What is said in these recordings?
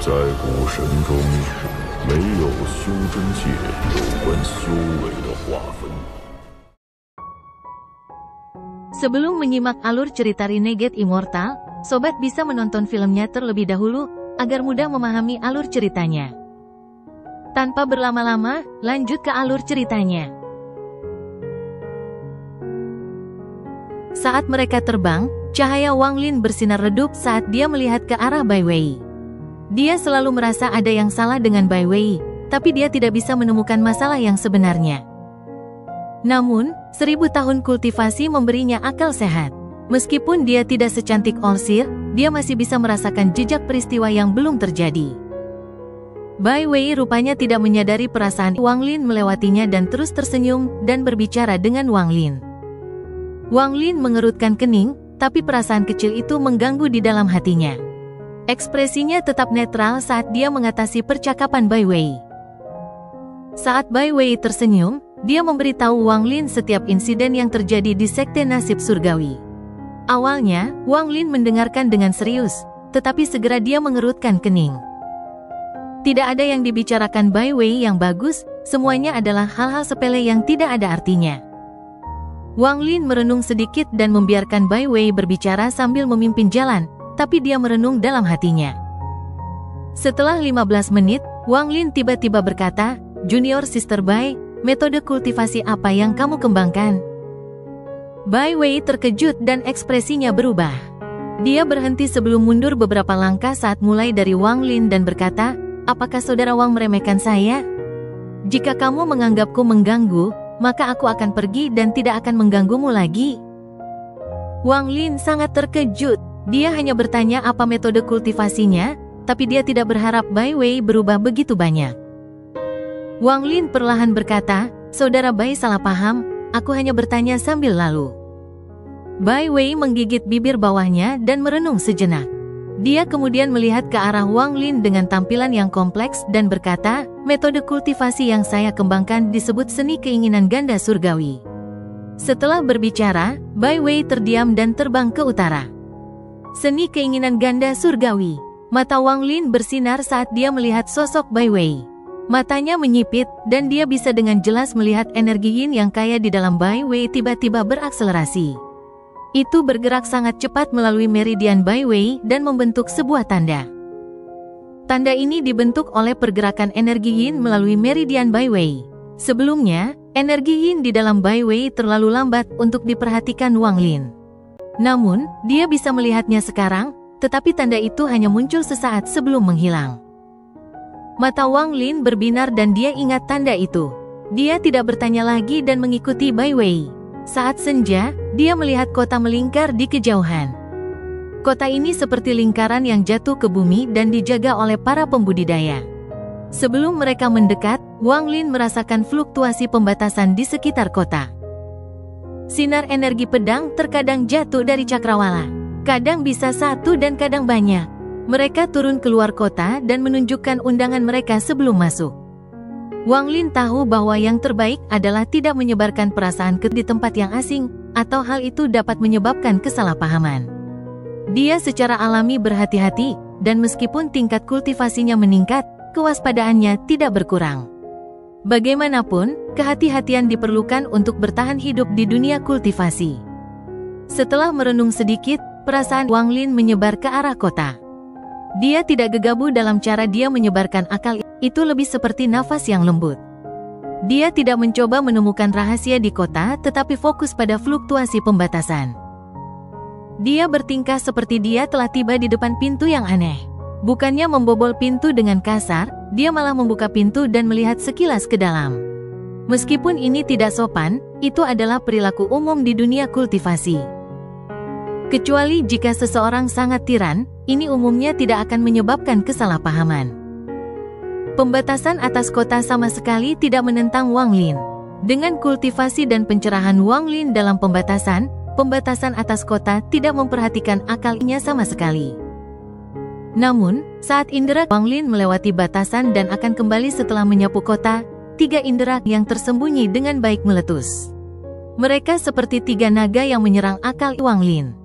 在古神中，没有修真界有关修为的划分。Sebelum menyimak alur cerita Renegade Immortal, sobat bisa menonton filmnya terlebih dahulu, agar mudah memahami alur ceritanya. Tanpa berlama-lama, lanjut ke alur ceritanya. Saat mereka terbang, cahaya Wang Lin bersinar redup saat dia melihat ke arah Bai Wei. Dia selalu merasa ada yang salah dengan Bai Wei, tapi dia tidak bisa menemukan masalah yang sebenarnya. Namun, 1000 tahun kultivasi memberinya akal sehat. Meskipun dia tidak secantik Olsir, dia masih bisa merasakan jejak peristiwa yang belum terjadi. Bai Wei rupanya tidak menyadari perasaan Wang Lin melewatinya dan terus tersenyum dan berbicara dengan Wang Lin. Wang Lin mengerutkan kening, tapi perasaan kecil itu mengganggu di dalam hatinya. Ekspresinya tetap netral saat dia mengatasi percakapan Bai Wei. Saat Bai Wei tersenyum, dia memberitahu Wang Lin setiap insiden yang terjadi di Sekte Nasib Surgawi. Awalnya, Wang Lin mendengarkan dengan serius, tetapi segera dia mengerutkan kening. Tidak ada yang dibicarakan Bai Wei yang bagus, semuanya adalah hal-hal sepele yang tidak ada artinya. Wang Lin merenung sedikit dan membiarkan Bai Wei berbicara sambil memimpin jalan, tapi dia merenung dalam hatinya. Setelah 15 menit, Wang Lin tiba-tiba berkata, "Junior Sister Bai, metode kultivasi apa yang kamu kembangkan?" Bai Wei terkejut dan ekspresinya berubah. Dia berhenti sebelum mundur beberapa langkah saat mulai dari Wang Lin dan berkata, "Apakah saudara Wang meremehkan saya? Jika kamu menganggapku mengganggu, maka aku akan pergi dan tidak akan mengganggumu lagi." Wang Lin sangat terkejut. Dia hanya bertanya apa metode kultivasinya, tapi dia tidak berharap Bai Wei berubah begitu banyak. Wang Lin perlahan berkata, "Saudara Bai salah paham, aku hanya bertanya sambil lalu." Bai Wei menggigit bibir bawahnya dan merenung sejenak. Dia kemudian melihat ke arah Wang Lin dengan tampilan yang kompleks dan berkata, "Metode kultivasi yang saya kembangkan disebut seni keinginan ganda surgawi." Setelah berbicara, Bai Wei terdiam dan terbang ke utara. Seni keinginan ganda surgawi. Mata Wang Lin bersinar saat dia melihat sosok Bai Wei. Matanya menyipit, dan dia bisa dengan jelas melihat energi yin yang kaya di dalam Bai Wei tiba-tiba berakselerasi. Itu bergerak sangat cepat melalui meridian Bai Wei dan membentuk sebuah tanda. Tanda ini dibentuk oleh pergerakan energi yin melalui meridian Bai Wei. Sebelumnya, energi yin di dalam Bai Wei terlalu lambat untuk diperhatikan Wang Lin. Namun, dia bisa melihatnya sekarang, tetapi tanda itu hanya muncul sesaat sebelum menghilang. Mata Wang Lin berbinar dan dia ingat tanda itu. Dia tidak bertanya lagi dan mengikuti Bai Wei. Saat senja, dia melihat kota melingkar di kejauhan. Kota ini seperti lingkaran yang jatuh ke bumi dan dijaga oleh para pembudidaya. Sebelum mereka mendekat, Wang Lin merasakan fluktuasi pembatasan di sekitar kota. Sinar energi pedang terkadang jatuh dari cakrawala. Kadang bisa satu dan kadang banyak. Mereka turun keluar kota dan menunjukkan undangan mereka sebelum masuk. Wang Lin tahu bahwa yang terbaik adalah tidak menyebarkan perasaan di tempat yang asing, atau hal itu dapat menyebabkan kesalahpahaman. Dia secara alami berhati-hati, dan meskipun tingkat kultivasinya meningkat, kewaspadaannya tidak berkurang. Bagaimanapun, kehati-hatian diperlukan untuk bertahan hidup di dunia kultivasi. Setelah merenung sedikit, perasaan Wang Lin menyebar ke arah kota. Dia tidak gegabah dalam cara dia menyebarkan akal, itu lebih seperti nafas yang lembut. Dia tidak mencoba menemukan rahasia di kota tetapi fokus pada fluktuasi pembatasan. Dia bertingkah seperti dia telah tiba di depan pintu yang aneh. Bukannya membobol pintu dengan kasar, dia malah membuka pintu dan melihat sekilas ke dalam. Meskipun ini tidak sopan, itu adalah perilaku umum di dunia kultivasi. Kecuali jika seseorang sangat tiran, ini umumnya tidak akan menyebabkan kesalahpahaman. Pembatasan atas kota sama sekali tidak menentang Wang Lin. Dengan kultivasi dan pencerahan Wang Lin dalam pembatasan atas kota tidak memperhatikan akalnya sama sekali. Namun, saat indera Wang Lin melewati batasan dan akan kembali setelah menyapu kota, 3 indera yang tersembunyi dengan baik meletus. Mereka seperti 3 naga yang menyerang akal Wang Lin.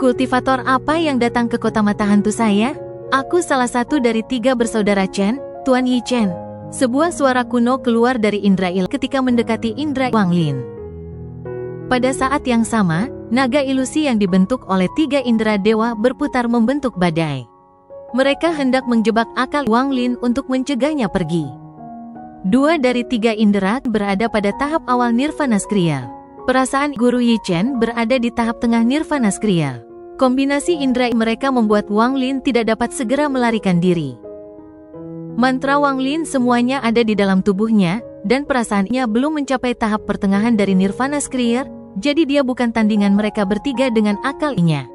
"Kultivator apa yang datang ke kota mata hantu saya?" Aku salah satu dari 3 bersaudara Chen, Tuan Yi Chen. Sebuah suara kuno keluar dari indera ilahi ketika mendekati indera Wang Lin. Pada saat yang sama, naga ilusi yang dibentuk oleh 3 indera dewa berputar membentuk badai. Mereka hendak menjebak akal Wang Lin untuk mencegahnya pergi. 2 dari 3 indera berada pada tahap awal nirvana skriya. Perasaan Guru Yi Chen berada di tahap tengah nirvana skriya. Kombinasi indera mereka membuat Wang Lin tidak dapat segera melarikan diri. Mantra Wang Lin semuanya ada di dalam tubuhnya, dan perasaannya belum mencapai tahap pertengahan dari nirvana skriya, jadi dia bukan tandingan mereka bertiga dengan akalnya.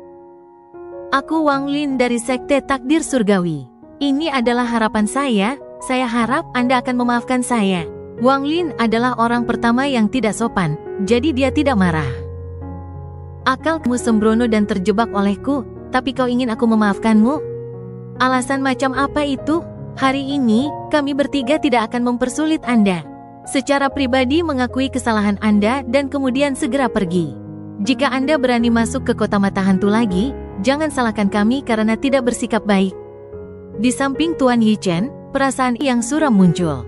Aku Wang Lin dari Sekte Takdir Surgawi. Ini adalah harapan saya harap Anda akan memaafkan saya. Wang Lin adalah orang pertama yang tidak sopan, jadi dia tidak marah. Akalmu sembrono dan terjebak olehku, tapi kau ingin aku memaafkanmu? Alasan macam apa itu? Hari ini, kami bertiga tidak akan mempersulit Anda. Secara pribadi mengakui kesalahan Anda dan kemudian segera pergi. Jika Anda berani masuk ke kota mata hantu lagi, jangan salahkan kami karena tidak bersikap baik. Di samping Tuan Yi Chen, perasaan yang suram muncul.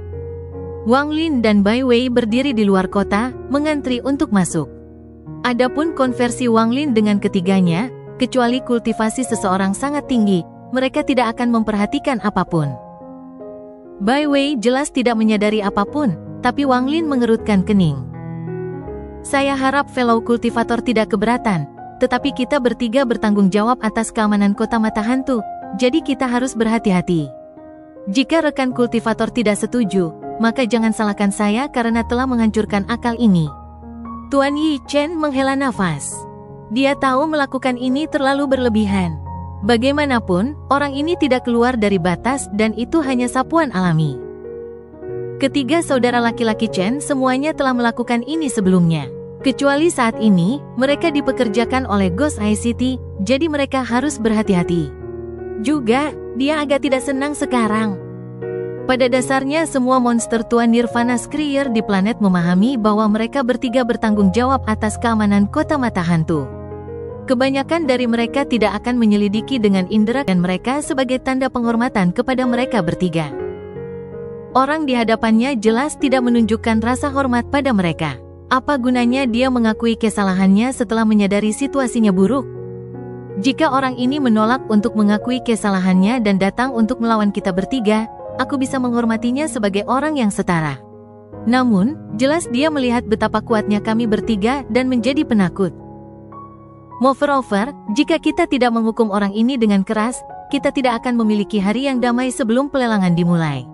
Wang Lin dan Bai Wei berdiri di luar kota, mengantri untuk masuk. Adapun konversi Wang Lin dengan ketiganya, kecuali kultivasi seseorang sangat tinggi, mereka tidak akan memperhatikan apapun. Bai Wei jelas tidak menyadari apapun, tapi Wang Lin mengerutkan kening. Saya harap fellow kultivator tidak keberatan, tetapi kita bertiga bertanggung jawab atas keamanan kota mata hantu, jadi kita harus berhati-hati. Jika rekan kultivator tidak setuju, maka jangan salahkan saya karena telah menghancurkan akal ini. Tuan Yi Chen menghela nafas. Dia tahu melakukan ini terlalu berlebihan. Bagaimanapun, orang ini tidak keluar dari batas dan itu hanya sapuan alami. Ketiga saudara laki-laki Chen semuanya telah melakukan ini sebelumnya. Kecuali saat ini, mereka dipekerjakan oleh Ghost ICT, jadi mereka harus berhati-hati. Juga, dia agak tidak senang sekarang. Pada dasarnya semua monster Tuan Nirvana Skrier di planet memahami bahwa mereka bertiga bertanggung jawab atas keamanan kota mata hantu. Kebanyakan dari mereka tidak akan menyelidiki dengan indera dan mereka sebagai tanda penghormatan kepada mereka bertiga. Orang di hadapannya jelas tidak menunjukkan rasa hormat pada mereka. Apa gunanya dia mengakui kesalahannya setelah menyadari situasinya buruk? Jika orang ini menolak untuk mengakui kesalahannya dan datang untuk melawan kita bertiga, aku bisa menghormatinya sebagai orang yang setara. Namun, jelas dia melihat betapa kuatnya kami bertiga dan menjadi penakut. Moreover, jika kita tidak menghukum orang ini dengan keras, kita tidak akan memiliki hari yang damai sebelum pelelangan dimulai.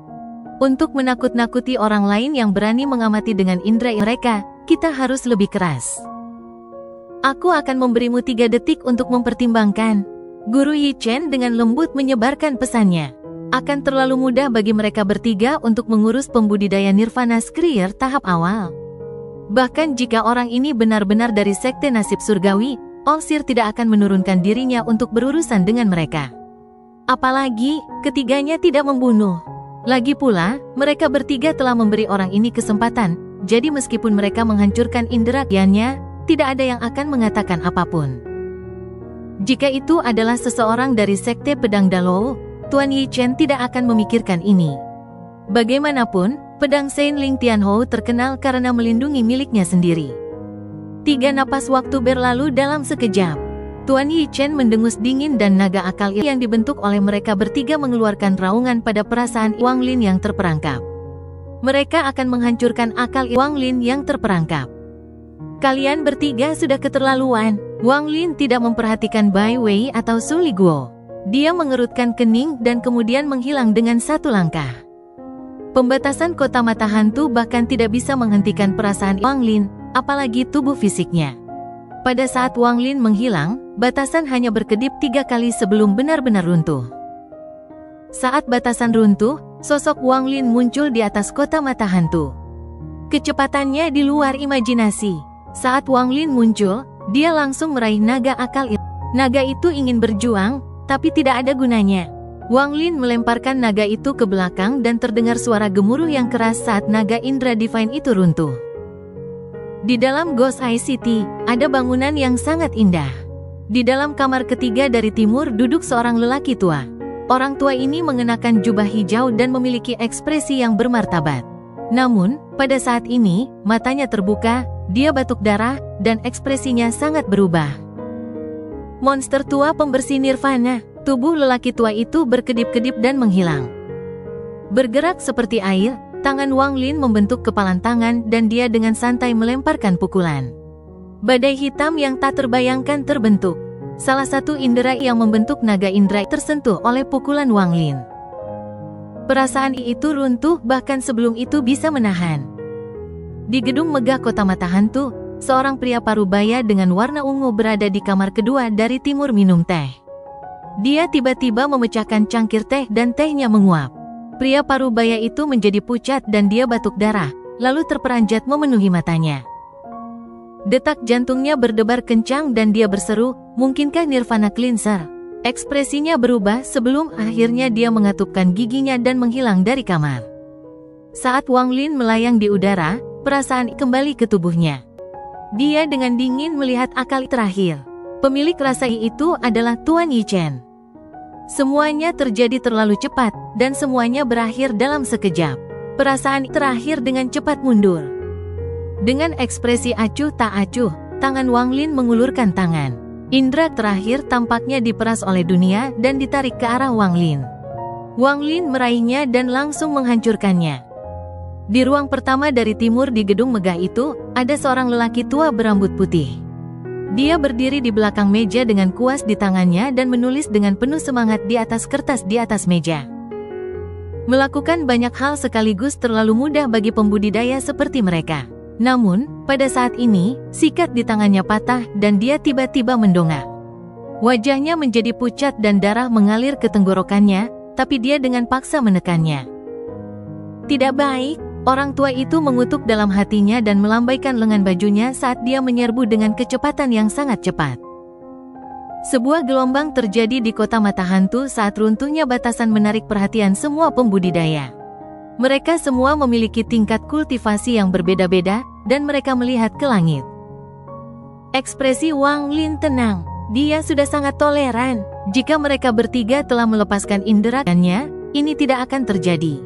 Untuk menakut-nakuti orang lain yang berani mengamati dengan indera mereka, kita harus lebih keras. Aku akan memberimu 3 detik untuk mempertimbangkan. Guru Yi Chen dengan lembut menyebarkan pesannya. Akan terlalu mudah bagi mereka bertiga untuk mengurus pembudidaya Nirvana Skrier tahap awal. Bahkan jika orang ini benar-benar dari Sekte Nasib Surgawi, Olsir tidak akan menurunkan dirinya untuk berurusan dengan mereka. Apalagi, ketiganya tidak membunuh. Lagi pula, mereka bertiga telah memberi orang ini kesempatan, jadi meskipun mereka menghancurkan indera kiannya, tidak ada yang akan mengatakan apapun. Jika itu adalah seseorang dari Sekte Pedang Dalou, Tuan Yi Chen tidak akan memikirkan ini. Bagaimanapun, pedang Saint Ling Tianhou terkenal karena melindungi miliknya sendiri. 3 napas waktu berlalu dalam sekejap. Tuan Yi Chen mendengus dingin dan naga akal yang dibentuk oleh mereka bertiga mengeluarkan raungan pada perasaan Wang Lin yang terperangkap. Mereka akan menghancurkan akal Wang Lin yang terperangkap. Kalian bertiga sudah keterlaluan. Wang Lin tidak memperhatikan Bai Wei atau Su Liguo. Dia mengerutkan kening dan kemudian menghilang dengan 1 langkah. Pembatasan kota mata hantu bahkan tidak bisa menghentikan perasaan Wang Lin, apalagi tubuh fisiknya. Pada saat Wang Lin menghilang, batasan hanya berkedip 3 kali sebelum benar-benar runtuh. Saat batasan runtuh, sosok Wang Lin muncul di atas kota mata hantu. Kecepatannya di luar imajinasi. Saat Wang Lin muncul, dia langsung meraih naga akal. Naga itu ingin berjuang, tapi tidak ada gunanya. Wang Lin melemparkan naga itu ke belakang dan terdengar suara gemuruh yang keras saat naga Indra Divine itu runtuh. Di dalam Ghost ICT, ada bangunan yang sangat indah. Di dalam kamar ketiga dari timur duduk seorang lelaki tua. Orang tua ini mengenakan jubah hijau dan memiliki ekspresi yang bermartabat. Namun, pada saat ini, matanya terbuka, dia batuk darah, dan ekspresinya sangat berubah. Monster tua pembersih nirvana. Tubuh lelaki tua itu berkedip-kedip dan menghilang. Bergerak seperti air, tangan Wang Lin membentuk kepalan tangan dan dia dengan santai melemparkan pukulan. Badai hitam yang tak terbayangkan terbentuk. Salah satu indera yang membentuk naga indera tersentuh oleh pukulan Wang Lin. Perasaan itu runtuh bahkan sebelum itu bisa menahan. Di gedung megah kota mata hantu, seorang pria parubaya dengan warna ungu berada di kamar kedua dari timur minum teh. Dia tiba-tiba memecahkan cangkir teh dan tehnya menguap. Pria parubaya itu menjadi pucat dan dia batuk darah, lalu terperanjat memenuhi matanya. Detak jantungnya berdebar kencang dan dia berseru, "Mungkinkah Nirvana Cleanser?" Ekspresinya berubah sebelum akhirnya dia mengatupkan giginya dan menghilang dari kamar. Saat Wang Lin melayang di udara, perasaan kembali ke tubuhnya. Dia dengan dingin melihat akal terakhir. Pemilik rasa itu adalah Tuan Yi Chen. Semuanya terjadi terlalu cepat, dan semuanya berakhir dalam sekejap. Perasaan terakhir dengan cepat mundur. Dengan ekspresi acuh tak acuh, tangan Wang Lin mengulurkan tangan. Indra terakhir tampaknya diperas oleh dunia dan ditarik ke arah Wang Lin. Wang Lin meraihnya dan langsung menghancurkannya. Di ruang pertama dari timur di gedung megah itu, ada seorang lelaki tua berambut putih. Dia berdiri di belakang meja dengan kuas di tangannya dan menulis dengan penuh semangat di atas kertas di atas meja. Melakukan banyak hal sekaligus terlalu mudah bagi pembudidaya seperti mereka. Namun, pada saat ini, sikat di tangannya patah dan dia tiba-tiba mendongak. Wajahnya menjadi pucat dan darah mengalir ke tenggorokannya, tapi dia dengan paksa menekannya. Tidak baik, orang tua itu mengutuk dalam hatinya dan melambaikan lengan bajunya saat dia menyerbu dengan kecepatan yang sangat cepat. Sebuah gelombang terjadi di kota mata hantu saat runtuhnya batasan menarik perhatian semua pembudidaya. Mereka semua memiliki tingkat kultivasi yang berbeda-beda, dan mereka melihat ke langit. Ekspresi Wang Lin tenang. Dia sudah sangat toleran. Jika mereka bertiga telah melepaskan inderaannya, ini tidak akan terjadi.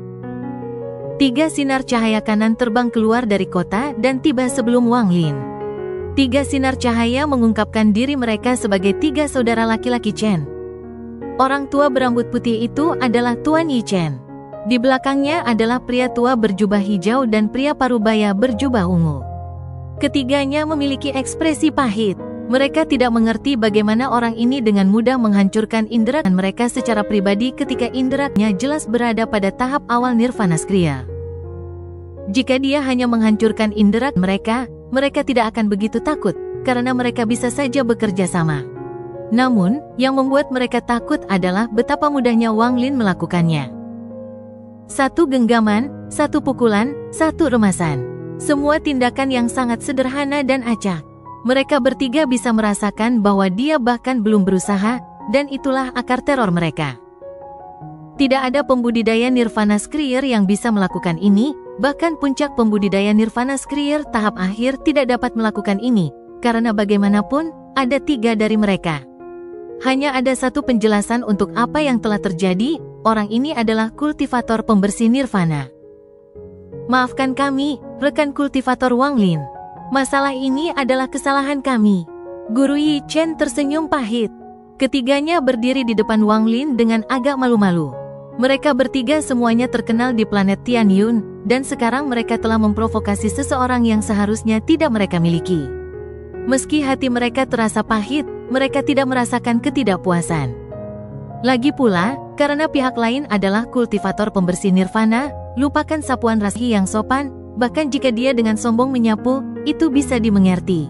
3 sinar cahaya kanan terbang keluar dari kota dan tiba sebelum Wang Lin. 3 sinar cahaya mengungkapkan diri mereka sebagai 3 saudara laki-laki Chen. Orang tua berambut putih itu adalah Tuan Yi Chen. Di belakangnya adalah pria tua berjubah hijau dan pria parubaya berjubah ungu. Ketiganya memiliki ekspresi pahit. Mereka tidak mengerti bagaimana orang ini dengan mudah menghancurkan indera mereka secara pribadi ketika inderanya jelas berada pada tahap awal Nirvana Skriya. Jika dia hanya menghancurkan indera mereka, mereka tidak akan begitu takut, karena mereka bisa saja bekerja sama. Namun, yang membuat mereka takut adalah betapa mudahnya Wang Lin melakukannya. 1 genggaman, 1 pukulan, 1 remasan. Semua tindakan yang sangat sederhana dan acak. Mereka bertiga bisa merasakan bahwa dia bahkan belum berusaha, dan itulah akar teror mereka. Tidak ada pembudidaya Nirvana Skriya yang bisa melakukan ini, bahkan puncak pembudidaya Nirvana Skriya tahap akhir tidak dapat melakukan ini, karena bagaimanapun, ada 3 dari mereka. Hanya ada satu penjelasan untuk apa yang telah terjadi, orang ini adalah kultivator pembersih Nirvana. Maafkan kami, rekan kultivator Wang Lin. Masalah ini adalah kesalahan kami. Guru Yi Chen tersenyum pahit. Ketiganya berdiri di depan Wang Lin dengan agak malu-malu. Mereka bertiga semuanya terkenal di planet Tianyun, dan sekarang mereka telah memprovokasi seseorang yang seharusnya tidak mereka miliki. Meski hati mereka terasa pahit, mereka tidak merasakan ketidakpuasan. Lagi pula, karena pihak lain adalah kultivator pembersih Nirvana, lupakan sapuan rashi yang sopan, bahkan jika dia dengan sombong menyapu, itu bisa dimengerti.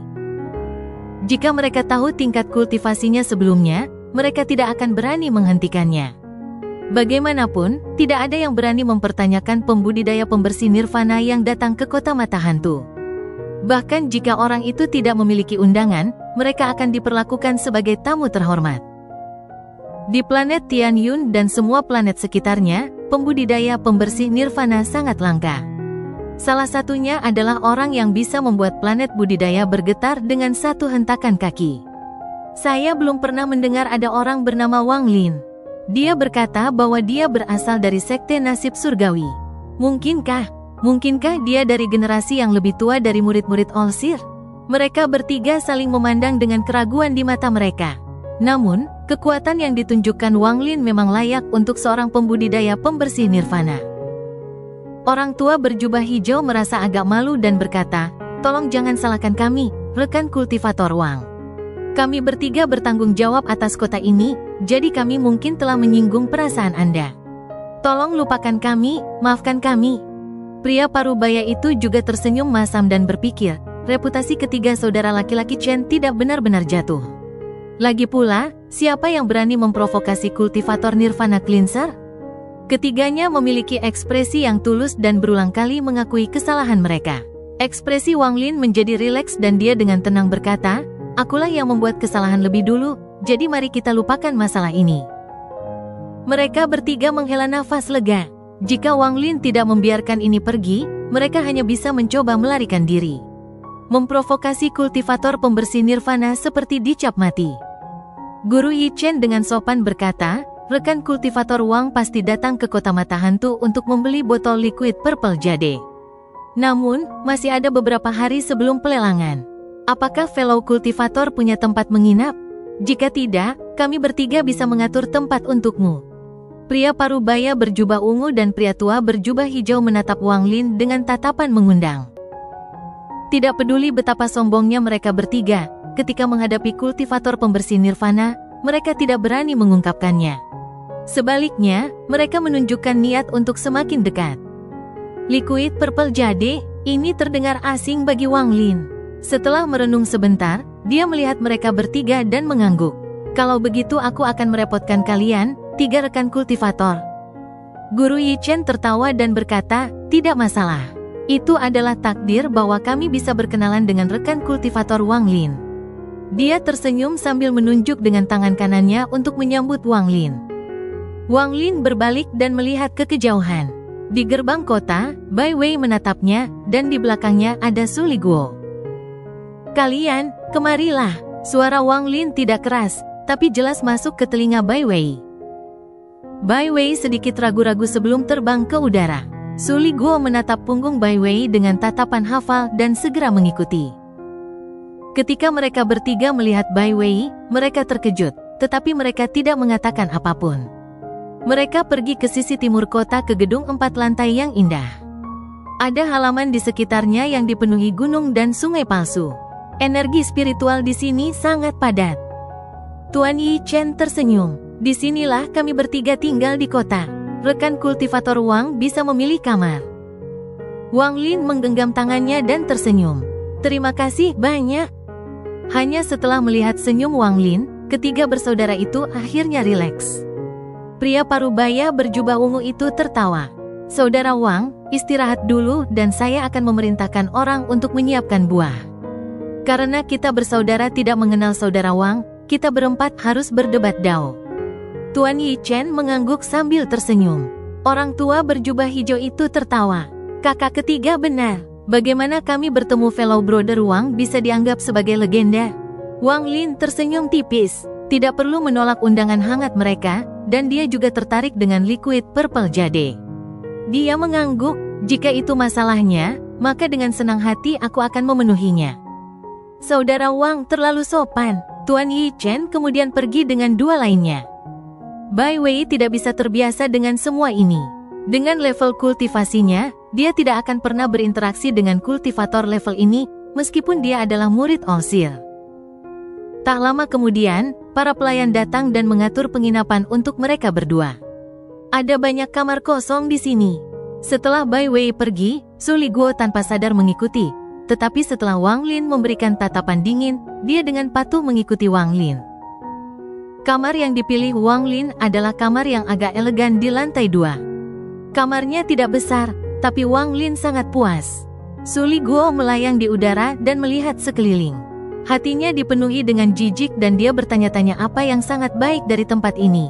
Jika mereka tahu tingkat kultivasinya sebelumnya, mereka tidak akan berani menghentikannya. Bagaimanapun, tidak ada yang berani mempertanyakan pembudidaya pembersih Nirvana yang datang ke kota mata hantu. Bahkan jika orang itu tidak memiliki undangan, mereka akan diperlakukan sebagai tamu terhormat. Di planet Tianyun dan semua planet sekitarnya, pembudidaya pembersih Nirvana sangat langka. Salah satunya adalah orang yang bisa membuat planet budidaya bergetar dengan 1 hentakan kaki. Saya belum pernah mendengar ada orang bernama Wang Lin. Dia berkata bahwa dia berasal dari sekte nasib surgawi. Mungkinkah dia dari generasi yang lebih tua dari murid-murid Olsir? Mereka bertiga saling memandang dengan keraguan di mata mereka. Namun, kekuatan yang ditunjukkan Wang Lin memang layak untuk seorang pembudidaya pembersih nirvana. Orang tua berjubah hijau merasa agak malu dan berkata, "Tolong jangan salahkan kami, rekan kultivator Wang. Kami bertiga bertanggung jawab atas kota ini, jadi kami mungkin telah menyinggung perasaan Anda. Tolong lupakan kami, maafkan kami." Pria parubaya itu juga tersenyum masam dan berpikir, reputasi ketiga saudara laki-laki Chen tidak benar-benar jatuh. Lagi pula, siapa yang berani memprovokasi kultivator Nirvana Cleanser? Ketiganya memiliki ekspresi yang tulus dan berulang kali mengakui kesalahan mereka. Ekspresi Wang Lin menjadi rileks dan dia dengan tenang berkata, "Akulah yang membuat kesalahan lebih dulu, jadi mari kita lupakan masalah ini." Mereka bertiga menghela nafas lega. Jika Wang Lin tidak membiarkan ini pergi, mereka hanya bisa mencoba melarikan diri. Memprovokasi kultivator pembersih nirvana seperti dicap mati. Guru Yi Chen dengan sopan berkata, rekan kultivator Wang pasti datang ke kota mata hantu untuk membeli botol liquid purple jade. Namun, masih ada beberapa hari sebelum pelelangan. Apakah fellow kultivator punya tempat menginap? Jika tidak, kami bertiga bisa mengatur tempat untukmu. Pria parubaya berjubah ungu dan pria tua berjubah hijau menatap Wang Lin dengan tatapan mengundang. Tidak peduli betapa sombongnya mereka bertiga, ketika menghadapi kultivator pembersih nirvana, mereka tidak berani mengungkapkannya. Sebaliknya, mereka menunjukkan niat untuk semakin dekat. Liquid purple jade, ini terdengar asing bagi Wang Lin. Setelah merenung sebentar, dia melihat mereka bertiga dan mengangguk. "Kalau begitu aku akan merepotkan kalian, tiga rekan kultivator." Guru Yi Chen tertawa dan berkata, "Tidak masalah. Itu adalah takdir bahwa kami bisa berkenalan dengan rekan kultivator Wang Lin." Dia tersenyum sambil menunjuk dengan tangan kanannya untuk menyambut Wang Lin. Wang Lin berbalik dan melihat ke kejauhan. Di gerbang kota, Bai Wei menatapnya, dan di belakangnya ada Su Liguo. "Kalian, kemarilah." Suara Wang Lin tidak keras, tapi jelas masuk ke telinga Bai Wei. Bai Wei sedikit ragu-ragu sebelum terbang ke udara. Su Liguo menatap punggung Bai Wei dengan tatapan hafal dan segera mengikuti. Ketika mereka bertiga melihat Bai Wei, mereka terkejut, tetapi mereka tidak mengatakan apapun. Mereka pergi ke sisi timur kota ke gedung 4 lantai yang indah. Ada halaman di sekitarnya yang dipenuhi gunung dan sungai palsu. Energi spiritual di sini sangat padat. Tuan Yi Chen tersenyum. "Disinilah kami bertiga tinggal di kota. Rekan kultivator Wang bisa memilih kamar." Wang Lin menggenggam tangannya dan tersenyum. "Terima kasih banyak." Hanya setelah melihat senyum Wang Lin, ketiga bersaudara itu akhirnya rileks. Pria parubaya berjubah ungu itu tertawa. "Saudara Wang, istirahat dulu dan saya akan memerintahkan orang untuk menyiapkan buah. Karena kita bersaudara tidak mengenal saudara Wang, kita berempat harus berdebat dao." Tuan Yi Chen mengangguk sambil tersenyum. Orang tua berjubah hijau itu tertawa. "Kakak ketiga benar. Bagaimana kami bertemu fellow brother Wang bisa dianggap sebagai legenda?" Wang Lin tersenyum tipis. Tidak perlu menolak undangan hangat mereka, dan dia juga tertarik dengan liquid purple jade. Dia mengangguk, "Jika itu masalahnya, maka dengan senang hati aku akan memenuhinya." Saudara Wang terlalu sopan. Tuan Yi Chen kemudian pergi dengan dua lainnya. Bai Wei tidak bisa terbiasa dengan semua ini. Dengan level kultivasinya, dia tidak akan pernah berinteraksi dengan kultivator level ini, meskipun dia adalah murid Olsir. Tak lama kemudian, para pelayan datang dan mengatur penginapan untuk mereka berdua. Ada banyak kamar kosong di sini. Setelah Bai Wei pergi, Su Liguo tanpa sadar mengikuti. Tetapi setelah Wang Lin memberikan tatapan dingin, dia dengan patuh mengikuti Wang Lin. Kamar yang dipilih Wang Lin adalah kamar yang agak elegan di lantai 2. Kamarnya tidak besar, tapi Wang Lin sangat puas. Su Liguo melayang di udara dan melihat sekeliling. Hatinya dipenuhi dengan jijik dan dia bertanya-tanya apa yang sangat baik dari tempat ini.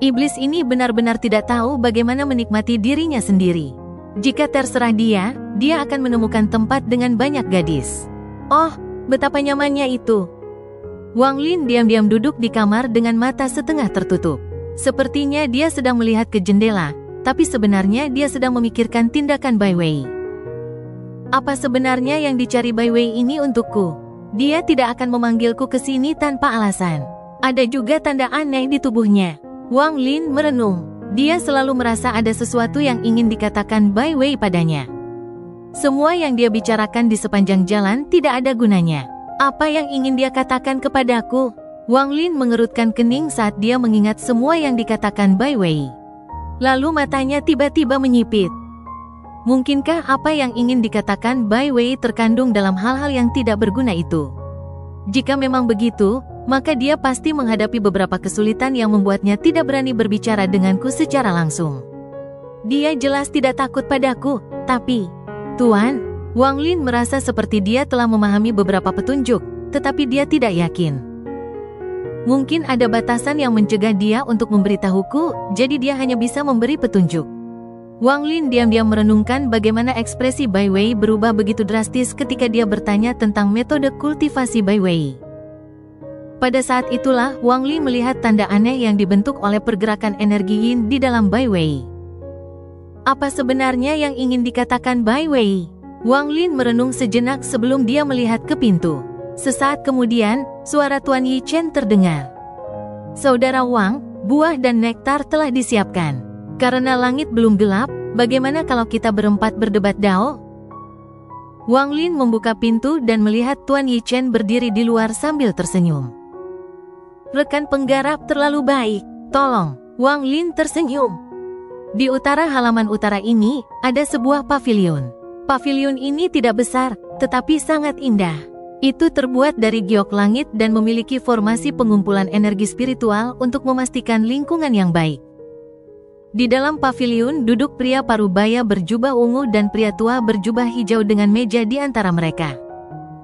Iblis ini benar-benar tidak tahu bagaimana menikmati dirinya sendiri. Jika terserah dia akan menemukan tempat dengan banyak gadis. Oh, betapa nyamannya itu. Wang Lin diam-diam duduk di kamar dengan mata setengah tertutup. Sepertinya dia sedang melihat ke jendela, tapi sebenarnya dia sedang memikirkan tindakan Bai Wei. Apa sebenarnya yang dicari Bai Wei ini untukku? Dia tidak akan memanggilku ke sini tanpa alasan. Ada juga tanda aneh di tubuhnya. Wang Lin merenung. Dia selalu merasa ada sesuatu yang ingin dikatakan Bai Wei padanya. Semua yang dia bicarakan di sepanjang jalan tidak ada gunanya. Apa yang ingin dia katakan kepadaku? Wang Lin mengerutkan kening saat dia mengingat semua yang dikatakan Bai Wei. Lalu matanya tiba-tiba menyipit. Mungkinkah apa yang ingin dikatakan Bai Wei terkandung dalam hal-hal yang tidak berguna itu? Jika memang begitu, maka dia pasti menghadapi beberapa kesulitan yang membuatnya tidak berani berbicara denganku secara langsung. Dia jelas tidak takut padaku, tapi... Tuan, Wang Lin merasa seperti dia telah memahami beberapa petunjuk, tetapi dia tidak yakin. Mungkin ada batasan yang mencegah dia untuk memberitahuku, jadi dia hanya bisa memberi petunjuk. Wang Lin diam-diam merenungkan bagaimana ekspresi Bai Wei berubah begitu drastis ketika dia bertanya tentang metode kultivasi Bai Wei. Pada saat itulah Wang Lin melihat tanda aneh yang dibentuk oleh pergerakan energi yin di dalam Bai Wei. Apa sebenarnya yang ingin dikatakan Bai Wei? Wang Lin merenung sejenak sebelum dia melihat ke pintu. Sesaat kemudian, suara Tuan Yi Chen terdengar. Saudara Wang, buah dan nektar telah disiapkan. Karena langit belum gelap, bagaimana kalau kita berempat berdebat Dao? Wang Lin membuka pintu dan melihat Tuan Yi Chen berdiri di luar sambil tersenyum. Rekan penggarap terlalu baik, tolong. Wang Lin tersenyum. Di utara halaman utara ini, ada sebuah pavilion. Pavilion ini tidak besar, tetapi sangat indah. Itu terbuat dari giok langit dan memiliki formasi pengumpulan energi spiritual untuk memastikan lingkungan yang baik. Di dalam pavilion duduk pria parubaya berjubah ungu dan pria tua berjubah hijau dengan meja di antara mereka.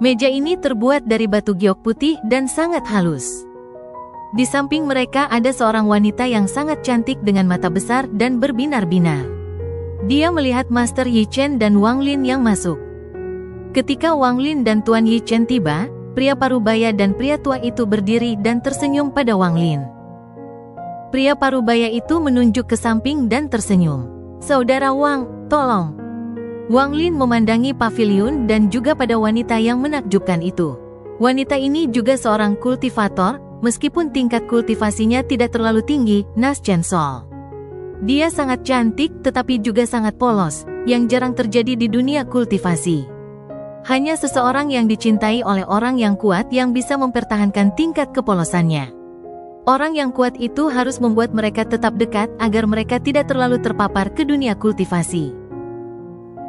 Meja ini terbuat dari batu giok putih dan sangat halus. Di samping mereka ada seorang wanita yang sangat cantik dengan mata besar dan berbinar-binar. Dia melihat Master Yi Chen dan Wang Lin yang masuk. Ketika Wang Lin dan Tuan Yi Chen tiba, pria parubaya dan pria tua itu berdiri dan tersenyum pada Wang Lin. Pria parubaya itu menunjuk ke samping dan tersenyum. Saudara Wang, tolong. Wang Lin memandangi pavilion dan juga pada wanita yang menakjubkan itu. Wanita ini juga seorang kultivator, meskipun tingkat kultivasinya tidak terlalu tinggi, Nas Chen Sol. Dia sangat cantik tetapi juga sangat polos, yang jarang terjadi di dunia kultivasi. Hanya seseorang yang dicintai oleh orang yang kuat yang bisa mempertahankan tingkat kepolosannya. Orang yang kuat itu harus membuat mereka tetap dekat agar mereka tidak terlalu terpapar ke dunia kultivasi.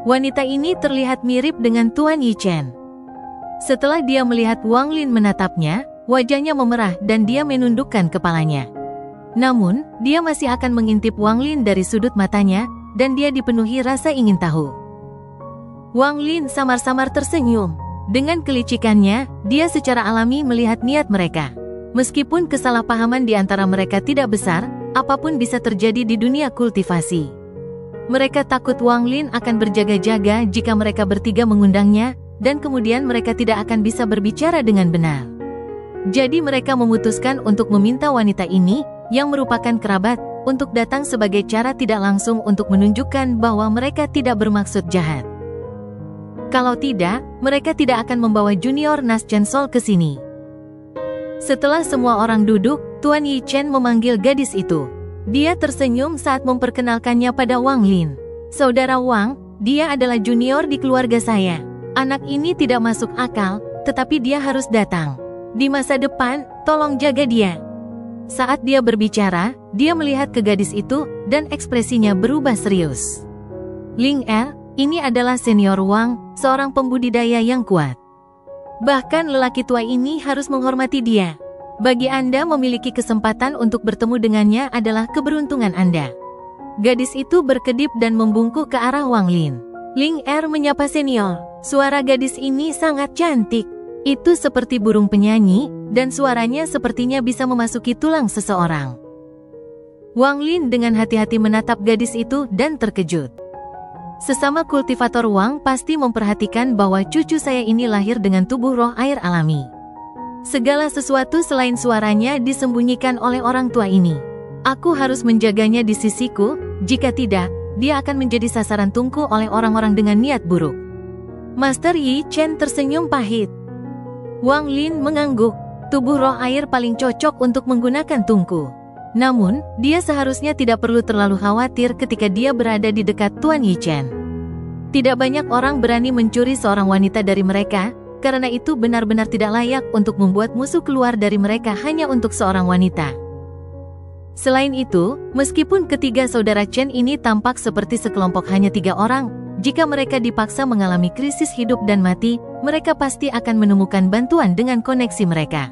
Wanita ini terlihat mirip dengan Tuan Yi Chen. Setelah dia melihat Wang Lin menatapnya, wajahnya memerah dan dia menundukkan kepalanya. Namun, dia masih akan mengintip Wang Lin dari sudut matanya, dan dia dipenuhi rasa ingin tahu. Wang Lin samar-samar tersenyum. Dengan kelicikannya, dia secara alami melihat niat mereka. Meskipun kesalahpahaman di antara mereka tidak besar, apapun bisa terjadi di dunia kultivasi. Mereka takut Wang Lin akan berjaga-jaga jika mereka bertiga mengundangnya, dan kemudian mereka tidak akan bisa berbicara dengan benar. Jadi mereka memutuskan untuk meminta wanita ini, yang merupakan kerabat, untuk datang sebagai cara tidak langsung untuk menunjukkan bahwa mereka tidak bermaksud jahat. Kalau tidak, mereka tidak akan membawa junior Nas Chen Sol ke sini. Setelah semua orang duduk, Tuan Yi Chen memanggil gadis itu. Dia tersenyum saat memperkenalkannya pada Wang Lin. Saudara Wang, dia adalah junior di keluarga saya. Anak ini tidak masuk akal, tetapi dia harus datang. Di masa depan, tolong jaga dia. Saat dia berbicara, dia melihat ke gadis itu, dan ekspresinya berubah serius. Ling Er, ini adalah senior Wang, seorang pembudidaya yang kuat. Bahkan lelaki tua ini harus menghormati dia. Bagi Anda memiliki kesempatan untuk bertemu dengannya adalah keberuntungan Anda. Gadis itu berkedip dan membungkuk ke arah Wang Lin. Ling Er menyapa senior. Suara gadis ini sangat cantik. Itu seperti burung penyanyi, dan suaranya sepertinya bisa memasuki tulang seseorang. Wang Lin dengan hati-hati menatap gadis itu dan terkejut. Sesama kultivator Wang pasti memperhatikan bahwa cucu saya ini lahir dengan tubuh roh air alami. Segala sesuatu selain suaranya disembunyikan oleh orang tua ini. Aku harus menjaganya di sisiku, jika tidak, dia akan menjadi sasaran tungku oleh orang-orang dengan niat buruk. Master Yi Chen tersenyum pahit. Wang Lin mengangguk. Tubuh roh air paling cocok untuk menggunakan tungku. Namun, dia seharusnya tidak perlu terlalu khawatir ketika dia berada di dekat Tuan Yi Chen. Tidak banyak orang berani mencuri seorang wanita dari mereka, karena itu benar-benar tidak layak untuk membuat musuh keluar dari mereka hanya untuk seorang wanita. Selain itu, meskipun ketiga saudara Chen ini tampak seperti sekelompok hanya 3 orang, jika mereka dipaksa mengalami krisis hidup dan mati, mereka pasti akan menemukan bantuan dengan koneksi mereka.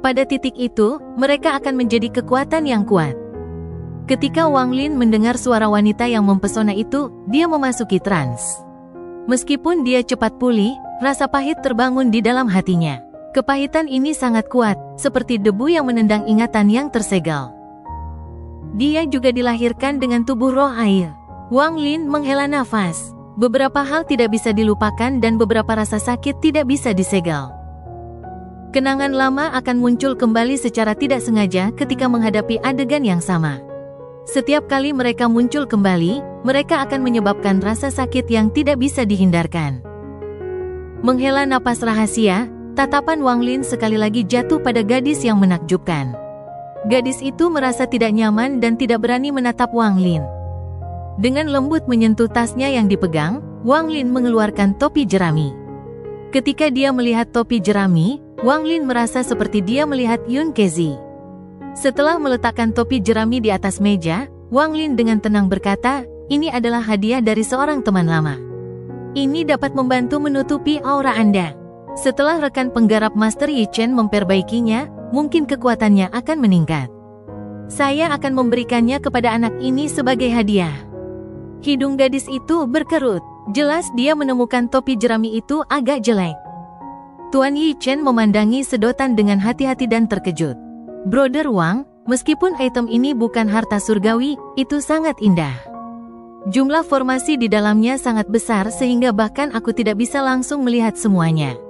Pada titik itu, mereka akan menjadi kekuatan yang kuat. Ketika Wang Lin mendengar suara wanita yang mempesona itu, dia memasuki trans. Meskipun dia cepat pulih, rasa pahit terbangun di dalam hatinya. Kepahitan ini sangat kuat, seperti debu yang menendang ingatan yang tersegel. Dia juga dilahirkan dengan tubuh roh air. Wang Lin menghela nafas. Beberapa hal tidak bisa dilupakan dan beberapa rasa sakit tidak bisa disegel. Kenangan lama akan muncul kembali secara tidak sengaja ketika menghadapi adegan yang sama. Setiap kali mereka muncul kembali, mereka akan menyebabkan rasa sakit yang tidak bisa dihindarkan. Menghela napas rahasia, tatapan Wang Lin sekali lagi jatuh pada gadis yang menakjubkan. Gadis itu merasa tidak nyaman dan tidak berani menatap Wang Lin. Dengan lembut menyentuh tasnya yang dipegang, Wang Lin mengeluarkan topi jerami. Ketika dia melihat topi jerami, Wang Lin merasa seperti dia melihat Yun Kezi. Setelah meletakkan topi jerami di atas meja, Wang Lin dengan tenang berkata, "Ini adalah hadiah dari seorang teman lama. Ini dapat membantu menutupi aura Anda. Setelah rekan penggarap Master Yi Chen memperbaikinya, mungkin kekuatannya akan meningkat. Saya akan memberikannya kepada anak ini sebagai hadiah." Hidung gadis itu berkerut. Jelas dia menemukan topi jerami itu agak jelek. Tuan Yi Chen memandangi sedotan dengan hati-hati dan terkejut. "Brother Wang, meskipun item ini bukan harta surgawi, itu sangat indah. Jumlah formasi di dalamnya sangat besar sehingga bahkan aku tidak bisa langsung melihat semuanya.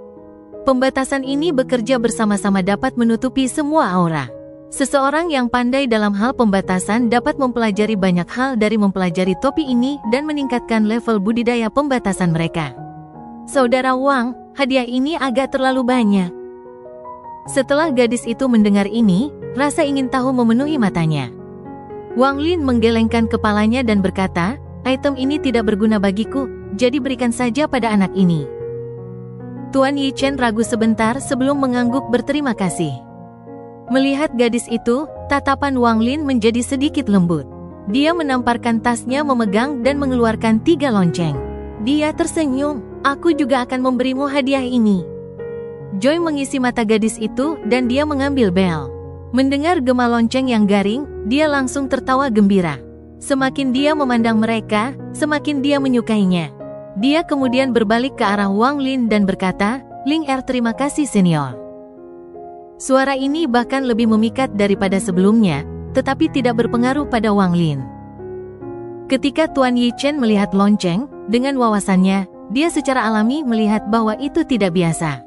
Pembatasan ini bekerja bersama-sama dapat menutupi semua aura. Seseorang yang pandai dalam hal pembatasan dapat mempelajari banyak hal dari mempelajari topi ini dan meningkatkan level budidaya pembatasan mereka. Saudara Wang, hadiah ini agak terlalu banyak." Setelah gadis itu mendengar ini, rasa ingin tahu memenuhi matanya. Wang Lin menggelengkan kepalanya dan berkata, "Item ini tidak berguna bagiku, jadi berikan saja pada anak ini." Tuan Yi Chen ragu sebentar sebelum mengangguk berterima kasih. Melihat gadis itu, tatapan Wang Lin menjadi sedikit lembut. Dia menamparkan tasnya memegang dan mengeluarkan 3 lonceng. Dia tersenyum, "Aku juga akan memberimu hadiah ini." Joy mengisi mata gadis itu dan dia mengambil bel. Mendengar gema lonceng yang garing, dia langsung tertawa gembira. Semakin dia memandang mereka, semakin dia menyukainya. Dia kemudian berbalik ke arah Wang Lin dan berkata, "Ling Er, terima kasih senior." Suara ini bahkan lebih memikat daripada sebelumnya, tetapi tidak berpengaruh pada Wang Lin. Ketika Tuan Yi Chen melihat lonceng, dengan wawasannya, dia secara alami melihat bahwa itu tidak biasa.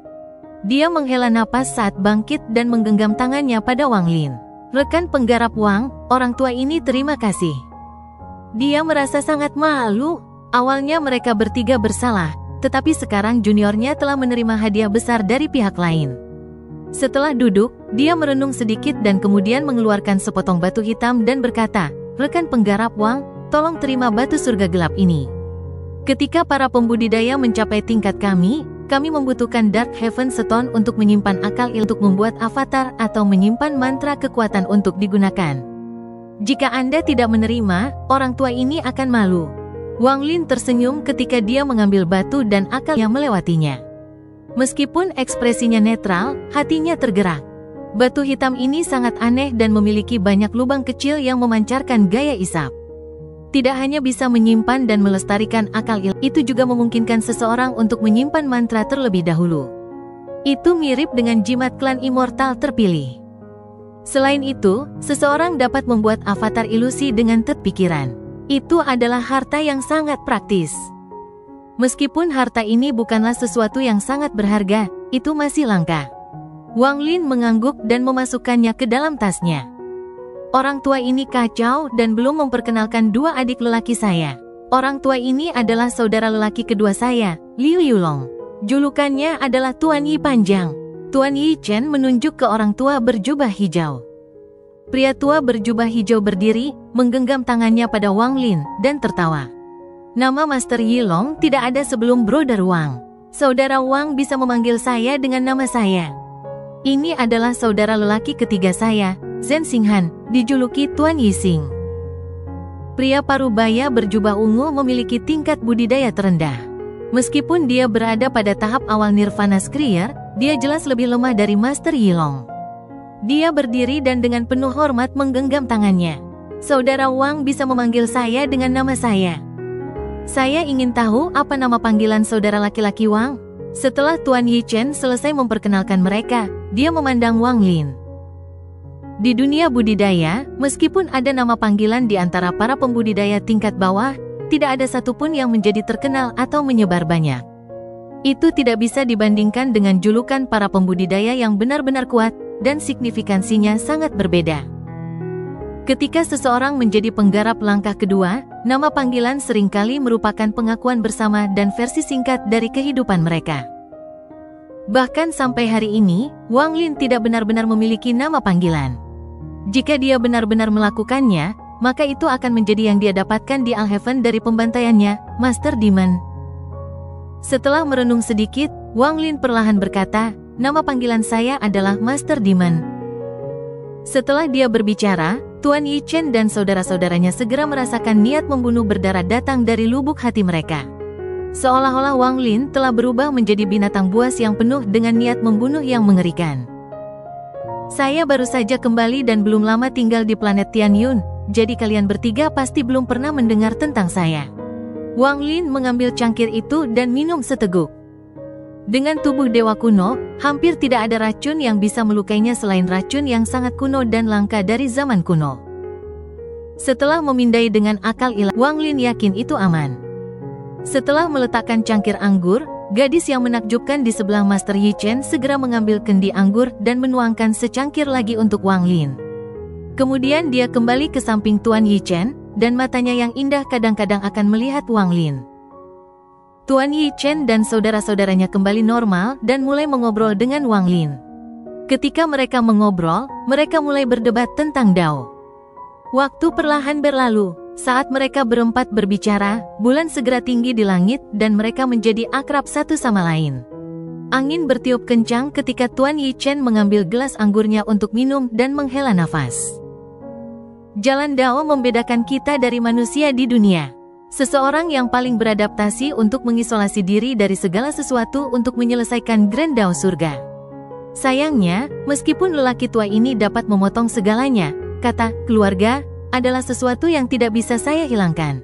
Dia menghela napas saat bangkit dan menggenggam tangannya pada Wang Lin. "Rekan penggarap Wang, orang tua ini terima kasih." Dia merasa sangat malu. Awalnya mereka bertiga bersalah, tetapi sekarang juniornya telah menerima hadiah besar dari pihak lain. Setelah duduk, dia merenung sedikit dan kemudian mengeluarkan sepotong batu hitam dan berkata, "Rekan penggarap Wang, tolong terima batu surga gelap ini. Ketika para pembudidaya mencapai tingkat kami membutuhkan Dark Heaven Stone untuk menyimpan akal untuk membuat avatar atau menyimpan mantra kekuatan untuk digunakan. Jika Anda tidak menerima, orang tua ini akan malu." Wang Lin tersenyum ketika dia mengambil batu dan akal yang melewatinya. Meskipun ekspresinya netral, hatinya tergerak. Batu hitam ini sangat aneh dan memiliki banyak lubang kecil yang memancarkan gaya isap. Tidak hanya bisa menyimpan dan melestarikan akal itu juga memungkinkan seseorang untuk menyimpan mantra terlebih dahulu. Itu mirip dengan jimat klan immortal terpilih. Selain itu, seseorang dapat membuat avatar ilusi dengan pikiran. Itu adalah harta yang sangat praktis. Meskipun harta ini bukanlah sesuatu yang sangat berharga, itu masih langka. Wang Lin mengangguk dan memasukkannya ke dalam tasnya. Orang tua ini kacau dan belum memperkenalkan dua adik lelaki saya. Orang tua ini adalah saudara lelaki kedua saya, Liu Yulong. Julukannya adalah Tuan Yi Panjang. Tuan Yi Chen menunjuk ke orang tua berjubah hijau. Pria tua berjubah hijau berdiri, menggenggam tangannya pada Wang Lin, dan tertawa. Nama Master Yi Long tidak ada sebelum Brother Wang. Saudara Wang bisa memanggil saya dengan nama saya. Ini adalah saudara lelaki ketiga saya, Zhen Xinghan, dijuluki Tuan Yixing. Pria parubaya berjubah ungu memiliki tingkat budidaya terendah. Meskipun dia berada pada tahap awal Nirvana Skrier, dia jelas lebih lemah dari Master Yi Long. Dia berdiri dan dengan penuh hormat menggenggam tangannya. Saudara Wang bisa memanggil saya dengan nama saya. Saya ingin tahu apa nama panggilan saudara laki-laki Wang? Setelah Tuan Yi Chen selesai memperkenalkan mereka, dia memandang Wang Lin. Di dunia budidaya, meskipun ada nama panggilan di antara para pembudidaya tingkat bawah, tidak ada satupun yang menjadi terkenal atau menyebar banyak. Itu tidak bisa dibandingkan dengan julukan para pembudidaya yang benar-benar kuat, dan signifikansinya sangat berbeda. Ketika seseorang menjadi penggarap langkah kedua, nama panggilan seringkali merupakan pengakuan bersama dan versi singkat dari kehidupan mereka. Bahkan sampai hari ini, Wang Lin tidak benar-benar memiliki nama panggilan. Jika dia benar-benar melakukannya, maka itu akan menjadi yang dia dapatkan di Alhaven dari pembantaiannya, Master Demon. Setelah merenung sedikit, Wang Lin perlahan berkata, nama panggilan saya adalah Master Demon. Setelah dia berbicara, Tuan Yi Chen dan saudara-saudaranya segera merasakan niat membunuh berdarah datang dari lubuk hati mereka. Seolah-olah Wang Lin telah berubah menjadi binatang buas yang penuh dengan niat membunuh yang mengerikan. Saya baru saja kembali dan belum lama tinggal di planet Tianyun, jadi kalian bertiga pasti belum pernah mendengar tentang saya. Wang Lin mengambil cangkir itu dan minum seteguk. Dengan tubuh dewa kuno, hampir tidak ada racun yang bisa melukainya selain racun yang sangat kuno dan langka dari zaman kuno. Setelah memindai dengan akal ilahi, Wang Lin yakin itu aman. Setelah meletakkan cangkir anggur, gadis yang menakjubkan di sebelah Master Yi Chen segera mengambil kendi anggur dan menuangkan secangkir lagi untuk Wang Lin. Kemudian dia kembali ke samping Tuan Yi Chen, dan matanya yang indah kadang-kadang akan melihat Wang Lin. Tuan Yi Chen dan saudara-saudaranya kembali normal dan mulai mengobrol dengan Wang Lin. Ketika mereka mengobrol, mereka mulai berdebat tentang Dao. Waktu perlahan berlalu. Saat mereka berempat berbicara, bulan segera tinggi di langit dan mereka menjadi akrab satu sama lain. Angin bertiup kencang ketika Tuan Yi Chen mengambil gelas anggurnya untuk minum dan menghela nafas. Jalan Dao membedakan kita dari manusia di dunia. Seseorang yang paling beradaptasi untuk mengisolasi diri dari segala sesuatu untuk menyelesaikan Grand Dao surga. Sayangnya, meskipun lelaki tua ini dapat memotong segalanya, kata keluarga adalah sesuatu yang tidak bisa saya hilangkan.